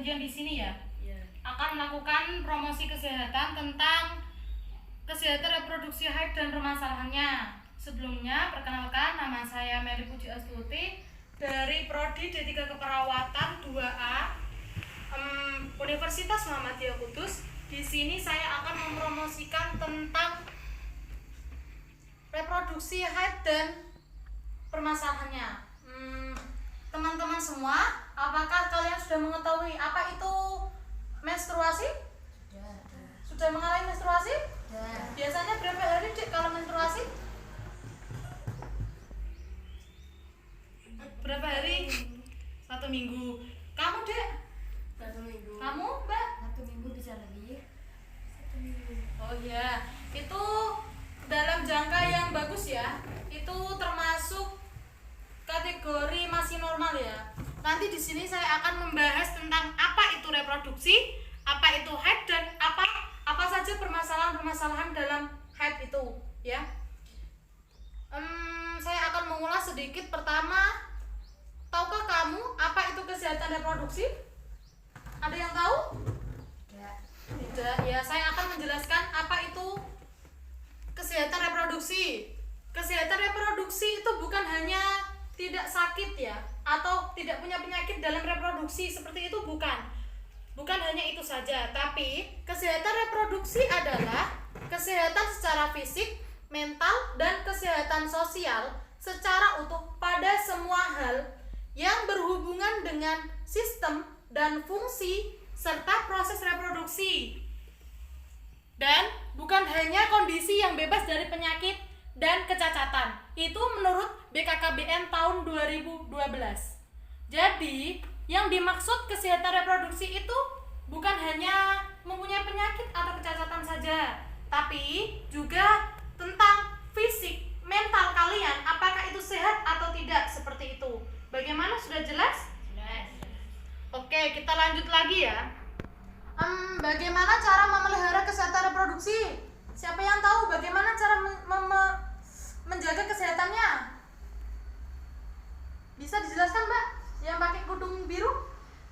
kemudian di sini ya Iya. akan melakukan promosi kesehatan tentang kesehatan reproduksi haid dan permasalahannya. Sebelumnya, perkenalkan, nama saya Meli Puji Astuti dari Prodi D3 Keperawatan 2A Universitas Muhammadiyah Kudus. Di sini saya akan mempromosikan tentang reproduksi haid dan permasalahannya. Teman-teman semua, apakah kalian sudah mengetahui apa itu menstruasi? Sudah mengalami menstruasi? Biasanya berapa hari, Dek, kalau menstruasi? Berapa hari? 1 minggu. Kamu, Dek? 1 minggu. Kamu, Mbak? 1 minggu bisa lebih. 1 minggu. Oh iya, itu dalam jangka yang bagus ya. Itu termasuk kategori masih normal ya. Nanti di sini saya akan membahas tentang apa itu reproduksi, apa itu haid, dan apa saja permasalahan-permasalahan dalam haid itu ya. Saya akan mengulas sedikit. Pertama, tahukah kamu apa itu kesehatan reproduksi? Ada yang tahu? Tidak. Ya, saya akan menjelaskan apa itu kesehatan reproduksi. Kesehatan reproduksi itu bukan hanya tidak sakit ya, atau tidak punya penyakit dalam reproduksi, seperti itu bukan. Bukan hanya itu saja, tapi kesehatan reproduksi adalah kesehatan secara fisik, mental, dan kesehatan sosial secara utuh pada semua hal yang berhubungan dengan sistem dan fungsi serta proses reproduksi. Dan bukan hanya kondisi yang bebas dari penyakit dan kecacatan. Itu menurut BKKBN tahun 2012. Jadi, yang dimaksud kesehatan reproduksi itu bukan hanya mempunyai penyakit atau kecacatan saja, tapi juga tentang fisik, mental kalian, apakah itu sehat atau tidak, seperti itu. Bagaimana, sudah jelas? Jelas. Oke, kita lanjut lagi ya. Bagaimana cara memelihara kesehatan reproduksi? Siapa yang tahu bagaimana cara menjaga kesehatannya? Bisa dijelaskan, Mbak? Yang pakai kerudung biru?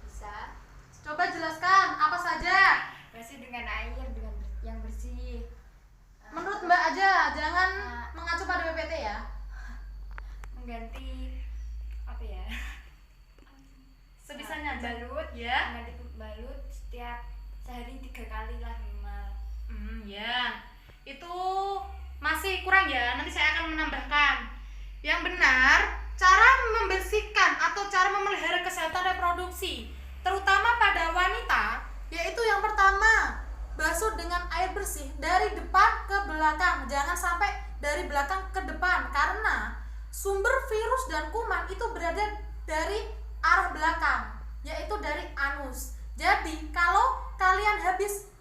Bisa. Coba jelaskan apa saja. Bersih dengan air dengan yang bersih. Menurut Mbak aja, jangan mengacu pada BPT ya. Mengganti apa ya? Sebisanya aja. Balut Ya. Mengganti balut setiap sehari 3 kali lah minimal. Ya. Itu masih kurang ya. Nanti saya akan menambahkan. Yang benar, cara membersihkan atau cara memelihara kesehatan reproduksi, terutama pada wanita, yaitu yang pertama, basuh dengan air bersih dari depan ke belakang. Jangan sampai dari belakang ke depan, karena sumber virus dan kuman itu berada dari arah belakang, yaitu dari anus. Jadi kalau kalian habis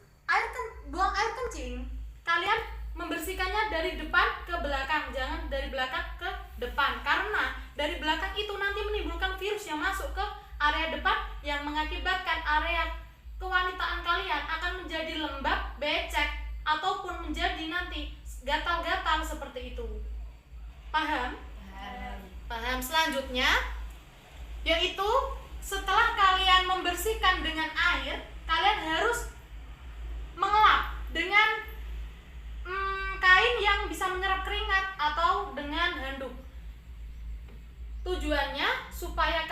buang air kencing, kalian membersihkannya dari depan ke belakang, jangan dari belakang ke depan, karena dari belakang itu nanti menimbulkan virus yang masuk ke area depan yang mengakibatkan area kewanitaan kalian akan menjadi lembab, becek, ataupun menjadi nanti gatal-gatal seperti itu. Paham? Paham. Selanjutnya yaitu setelah kalian membersihkan dengan air, kalian harus mengelap dengan kain yang bisa menyerap keringat atau dengan handuk. Tujuannya supaya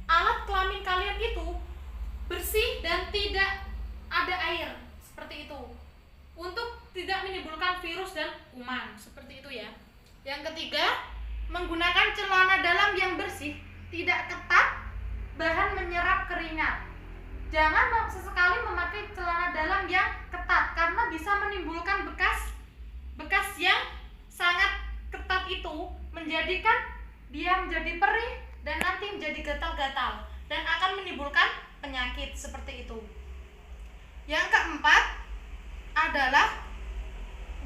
alat kelamin kalian itu bersih dan tidak ada air, seperti itu, untuk tidak menimbulkan virus dan kuman, seperti itu ya. Yang ketiga, menggunakan celana dalam yang bersih, tidak ketat, bahan menyerap keringat. Jangan sesekali memakai celana dalam yang ketat, karena bisa menimbulkan bekas yang sangat ketat itu, menjadikan dia menjadi perih dan nanti menjadi gatal-gatal dan akan menimbulkan penyakit seperti itu. Yang keempat adalah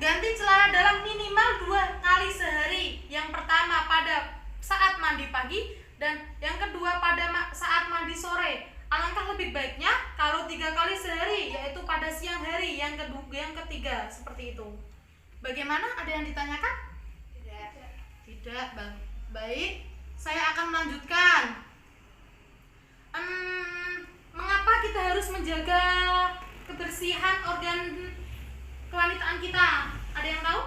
ganti celana dalam minimal 2 kali sehari. Yang pertama pada saat mandi pagi dan yang kedua pada saat mandi sore. Alangkah lebih baiknya kalau 3 kali sehari, yaitu pada siang hari. Yang ketiga seperti itu. Bagaimana? Ada yang ditanyakan? Tidak, Bang. Baik, saya akan melanjutkan. Mengapa kita harus menjaga kebersihan organ kewanitaan kita? Ada yang tahu?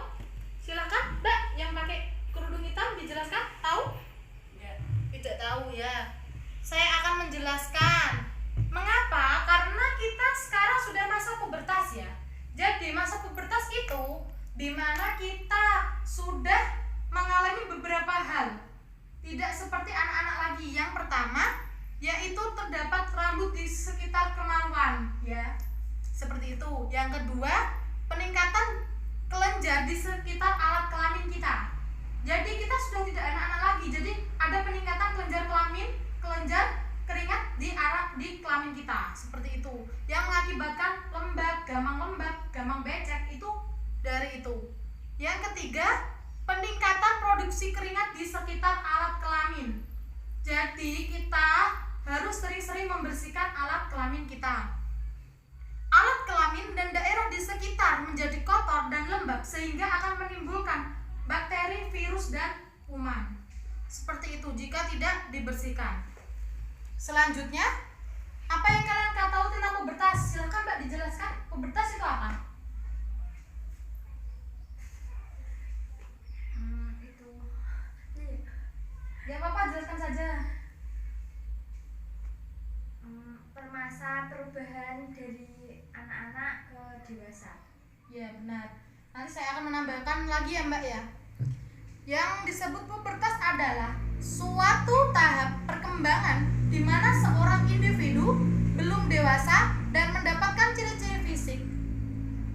Silakan, Mbak, yang pakai kerudung hitam dijelaskan. Tahu? Tidak tahu ya. Saya akan menjelaskan. Mengapa? Karena kita sekarang sudah masa pubertas ya. Jadi masa pubertas itu dimana kita sudah mengalami beberapa hal. Tidak seperti anak-anak lagi. Yang pertama yaitu terdapat rambut di sekitar kemaluan ya. Seperti itu. Yang kedua, peningkatan kelenjar di sekitar alat kelamin kita. Jadi kita sudah tidak anak-anak lagi. Jadi ada peningkatan kelenjar kelamin, kelenjar keringat di kelamin kita. Seperti itu. Yang mengakibatkan lembab, gampang becek itu dari itu. Yang ketiga, peningkatan produksi keringat di sekitar alat kelamin. Jadi kita harus sering-sering membersihkan alat kelamin kita. Alat kelamin dan daerah di sekitar menjadi kotor dan lembab sehingga akan menimbulkan bakteri, virus, dan kuman. Seperti itu jika tidak dibersihkan. Selanjutnya, apa yang kalian tahu tentang pubertas? Silakan Mbak dijelaskan. Pubertas itu apa? Gak apa-apa, jelaskan saja. Permasa perubahan dari anak-anak ke dewasa. Ya benar. Nanti saya akan menambahkan lagi ya Mbak ya. Yang disebut pubertas adalah suatu tahap perkembangan di mana seorang individu belum dewasa dan mendapatkan ciri-ciri fisik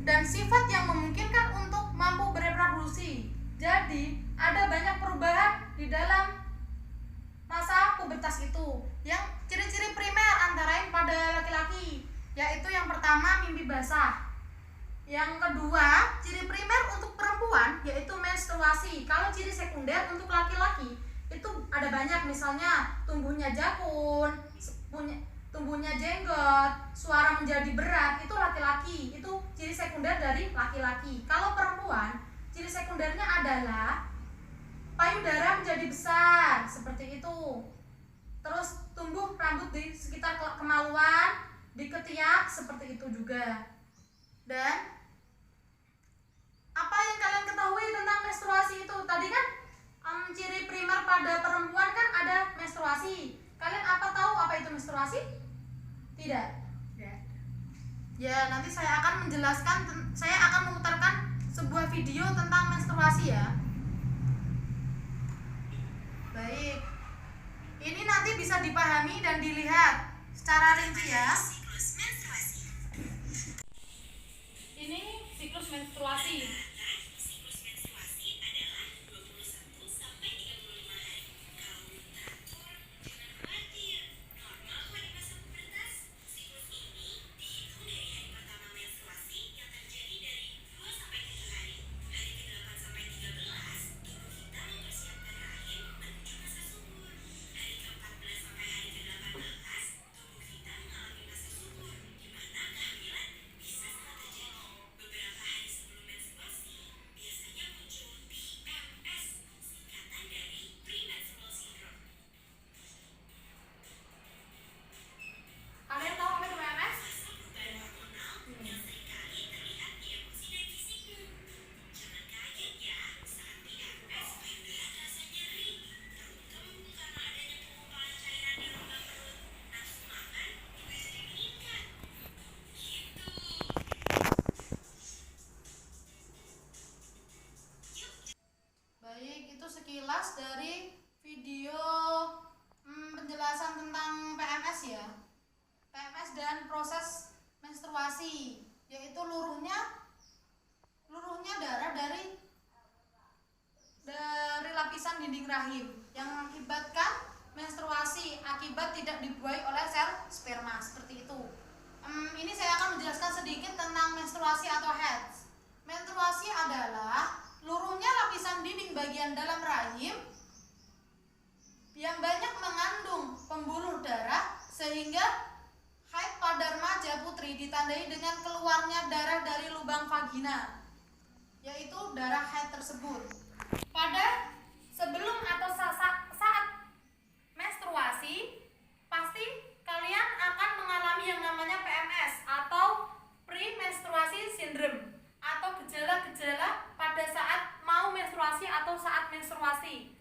dan sifat yang memungkinkan untuk mampu bereproduksi. Jadi ada banyak perubahan di dalam masa pubertas itu. Yang ciri-ciri primer antara lain pada laki-laki, yaitu yang pertama mimpi basah. Yang kedua, ciri primer untuk perempuan yaitu menstruasi. Kalau ciri sekunder untuk laki-laki itu ada banyak, misalnya tumbuhnya jakun, tumbuhnya jenggot, suara menjadi berat, itu laki-laki. Itu ciri sekunder dari laki-laki. Kalau perempuan, ciri sekundernya adalah payudara menjadi besar, seperti itu. Terus tumbuh rambut di sekitar kemaluan, di ketiak, seperti itu juga. Dan apa yang kalian ketahui tentang menstruasi itu? Tadi kan ciri primer pada perempuan kan ada menstruasi. Kalian apa tahu apa itu menstruasi? Tidak. Ya, nanti saya akan menjelaskan. Saya akan memutarkan sebuah video tentang menstruasi ya. Baik. Ini nanti bisa dipahami dan dilihat secara rinci ya. Ini siklus menstruasi. Kalian tahu apa itu PMS? Baik, itu sekilas dari video penjelasan tentang PMS ya. PMS dan proses menstruasi, yaitu luruhnya darah dari lapisan dinding rahim yang mengakibatkan menstruasi akibat tidak dibuai oleh sel sperma, seperti itu. Ini saya akan menjelaskan sedikit tentang menstruasi atau head. Menstruasi adalah luruhnya lapisan dinding bagian dalam rahim yang banyak mengandung pembuluh darah sehingga haid pada remaja putri ditandai dengan keluarnya darah dari lubang vagina, yaitu darah haid tersebut. Pada sebelum atau saat menstruasi, pasti kalian akan mengalami yang namanya menstruasi.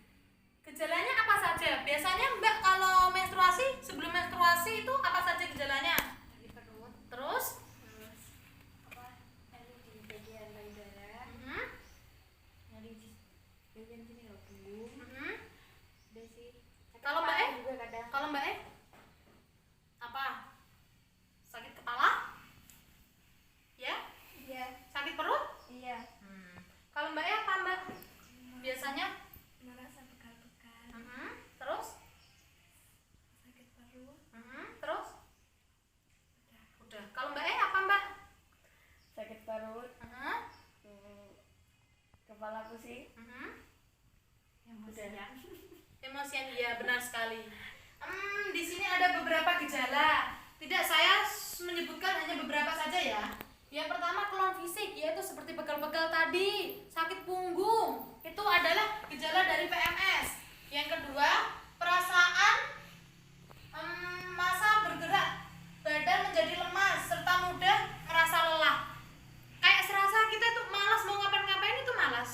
Gejalanya apa saja? Biasanya Mbak kalau menstruasi, sebelum menstruasi itu apa saja gejalanya? Sakit perut, Terus? terus nyeri di bagian payudara, Mhm. nyeri di bagian sini loh, punggung. Mhm. Udah sih. Sakit Kalau Mbak kepala E? juga kadang. Kalau Mbak E? Apa? Sakit kepala? Ya? Iya, Sakit perut? iya. Kalau Mbak E apa Mbak? Biasanya? Merasa pegal-pegal, Mhm. Terus? sakit perut, Terus? Udah. Kalau Mbak E apa Mbak? sakit perut, Mhm. kepala pusing, Mhm. emosian. Emosian, iya benar sekali. Di sini ada beberapa gejala. Tidak saya menyebutkan hanya beberapa saja ya. Yang pertama keluhan fisik, yaitu seperti pegal-pegal tadi, sakit punggung, itu adalah gejala dari PMS. Yang kedua, perasaan masa bergerak, badan menjadi lemas serta mudah merasa lelah. Kayak serasa kita tuh malas mau ngapain-ngapain itu malas.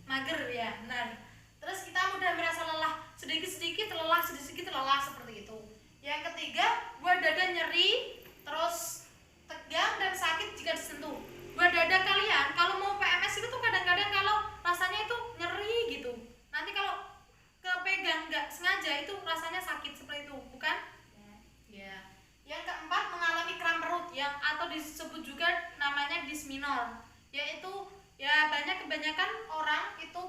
Mager ya, benar. Terus kita mudah merasa lelah, sedikit-sedikit lelah, sedikit-sedikit lelah seperti itu. Yang ketiga, buah dada nyeri, terus tegang dan sakit jika disentuh. Buah dada kalian kalau mau PMS itu tuh kadang-kadang kalau rasanya itu nyeri gitu. Nanti kalau kepegang nggak sengaja itu rasanya sakit seperti itu, bukan? Ya. Yang keempat, mengalami kram perut yang atau disebut juga namanya dysminor, yaitu ya kebanyakan orang itu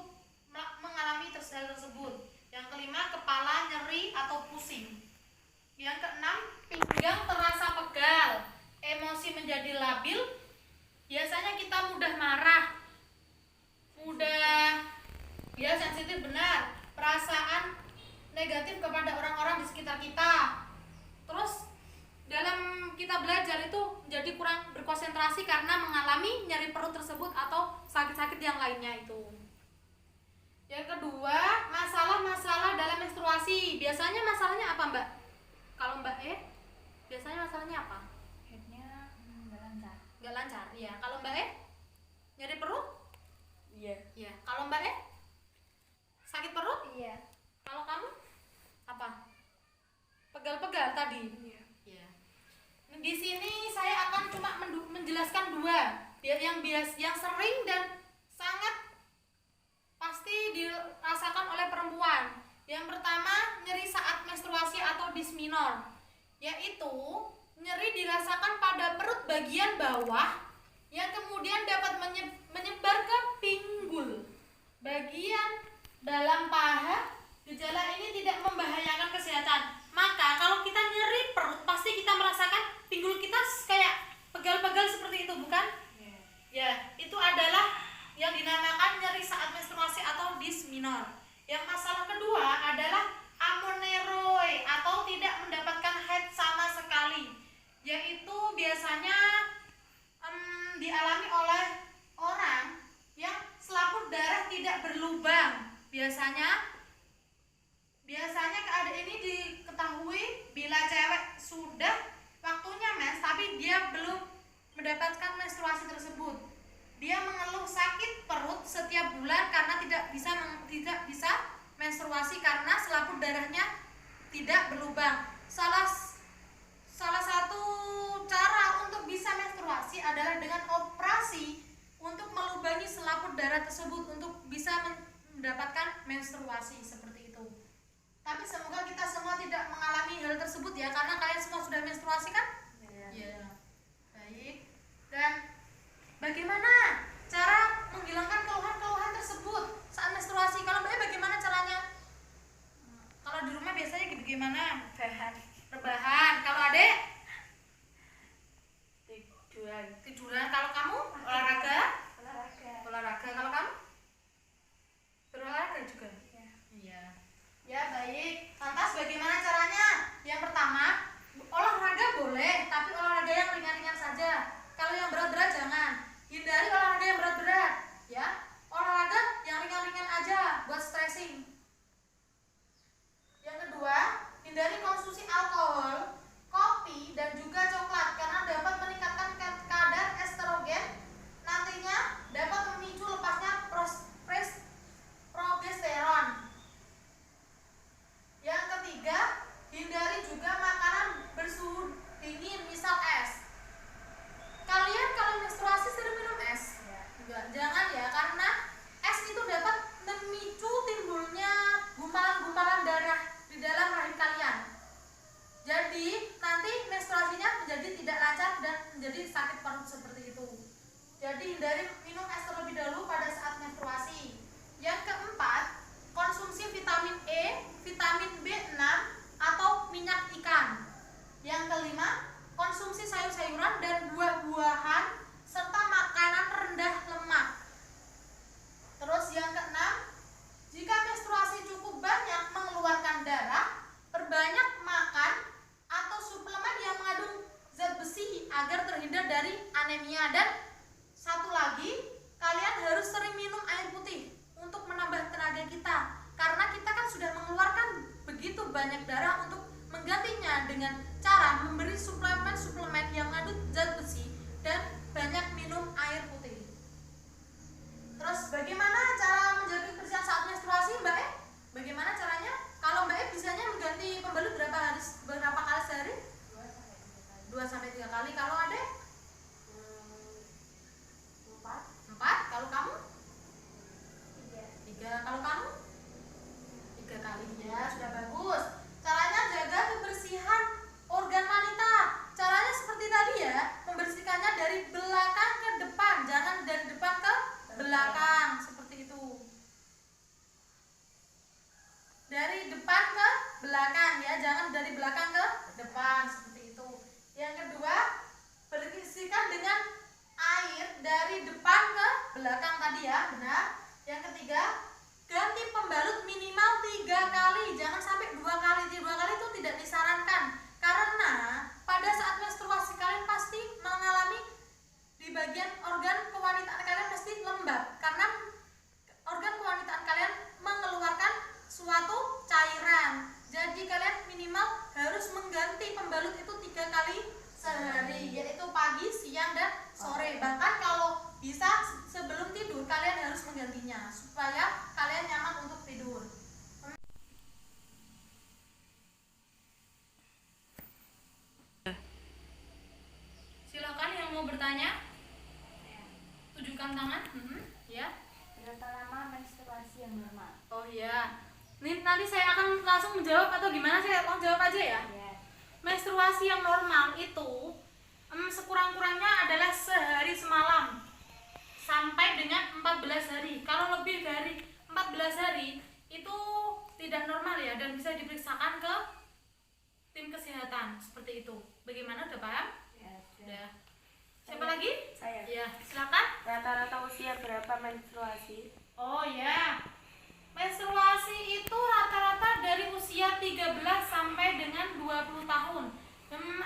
mengalami hal tersebut. Yang kelima, kepala nyeri atau pusing. Yang keenam, pinggang terasa pegal, emosi menjadi labil. Biasanya kita mudah marah, mudah ya sensitif, benar, perasaan negatif kepada orang-orang di sekitar kita. Terus dalam kita belajar itu menjadi kurang berkonsentrasi karena mengalami nyeri perut tersebut atau sakit-sakit yang lainnya itu. Yang kedua, masalah-masalah dalam menstruasi. Biasanya masalahnya apa Mbak? Kalau Mbak E, biasanya masalahnya apa? Headnya nggak lancar. Nggak lancar, ya. Kalau Mbak E, nyeri perut? Iya. Ya. Kalau Mbak E, sakit perut? Iya. Kalau kamu apa? Pegal-pegal tadi. Iya. Ya. Di sini saya akan cuma menjelaskan dua, yang sering dan sangat pasti dirasakan oleh perempuan. Yang pertama, nyeri saat menstruasi atau dysminor, yaitu nyeri dirasakan pada perut bagian bawah yang kemudian dapat menyebar ke pinggul bagian dalam paha. Gejala ini tidak membahayakan kesehatan. Maka kalau kita nyeri perut, pasti kita merasakan pinggul kita kayak pegal-pegal seperti itu, bukan? Ya, itu adalah yang dinamakan nyeri saat menstruasi atau dysminor. Yang masalah kedua adalah amenorrhoe atau tidak mendapatkan haid sama sekali, yaitu biasanya dialami oleh orang yang selaput darah tidak berlubang. Biasanya keadaan ini diketahui bila cewek sudah waktunya mens tapi dia belum mendapatkan menstruasi tersebut. Dia mengeluh sakit perut setiap bulan karena tidak bisa menstruasi karena selaput darahnya tidak berlubang. Salah satu cara untuk bisa menstruasi adalah dengan operasi untuk melubangi selaput darah tersebut untuk bisa mendapatkan menstruasi seperti itu. Tapi semoga kita semua tidak mengalami hal tersebut ya, karena kalian semua sudah menstruasi kan? Iya. Baik. Dan bagaimana cara menghilangkan keluhan-keluhan tersebut saat menstruasi? Kalau Mbak bagaimana caranya? Kalau di rumah biasanya bagaimana? Rebahan. Kalau Adek? Tiduran. Kalau kamu? Olahraga. Kalau kamu? Berolahraga juga? Iya. Ya baik. Lantas bagaimana caranya? Yang pertama, olahraga boleh, tapi olahraga yang ringan-ringan saja. Kalau yang berat-berat jangan. Hindari olahraga yang berat-berat, ya. Olahraga yang ringan-ringan aja buat stretching. Yang kedua, hindari konsumsi alkohol, kopi, dan juga coklat karena dapat meningkatkan kadar estrogen. Nantinya dapat memicu lepasnya progesteron Bahkan kalau bisa sebelum tidur kalian harus menggantinya supaya kalian nyaman untuk tidur. Silakan yang mau bertanya, tunjukkan tangan. Ya. Berapa lama menstruasi yang normal? Oh iya. Ini nanti saya akan langsung menjawab atau gimana, saya langsung jawab aja ya. Ya. Menstruasi yang normal itu sekurang-kurangnya adalah sehari semalam sampai dengan 14 hari. Kalau lebih dari 14 hari itu tidak normal ya, dan bisa diperiksakan ke tim kesehatan seperti itu. Bagaimana, udah paham? Ya. Udah. Siapa lagi? Saya. Ya, silakan. Rata-rata usia berapa menstruasi? Oh ya. Menstruasi itu rata-rata dari usia 13 sampai dengan 20 tahun.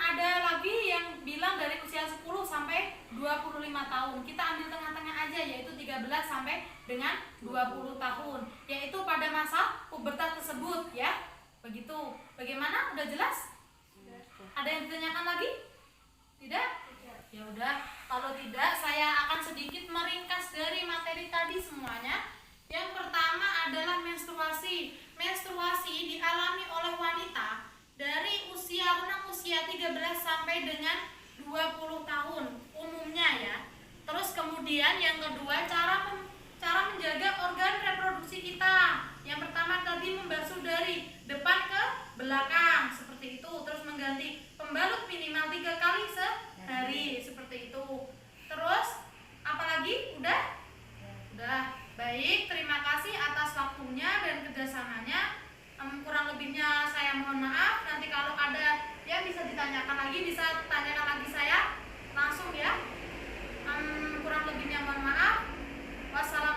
Ada lagi yang bilang dari usia 10 sampai 25 tahun. Kita ambil tengah-tengah aja, yaitu 13 sampai dengan 20 tahun. Yaitu pada masa pubertas tersebut ya. Begitu. Bagaimana? Udah jelas? Ada yang ditanyakan lagi? Tidak? Ya udah. Kalau tidak, saya akan sedikit meringkas dari materi tadi semuanya. Yang pertama adalah menstruasi. Menstruasi dialami oleh wanita dari usia rentang usia 13 sampai dengan 20 tahun umumnya ya. Terus kemudian yang kedua, cara menjaga organ reproduksi kita. Yang pertama tadi membasuh dari depan ke belakang seperti itu. Terus mengganti pembalut minimal 3 kali sehari seperti itu. Terus apalagi? Udah? Udah. Baik, terima kasih atas waktunya dan kerjasamanya. Kurang lebihnya saya mohon maaf. Nanti kalau ada yang bisa ditanyakan lagi, bisa tanyakan lagi saya langsung ya. Kurang lebihnya mohon maaf. Wassalamualaikum.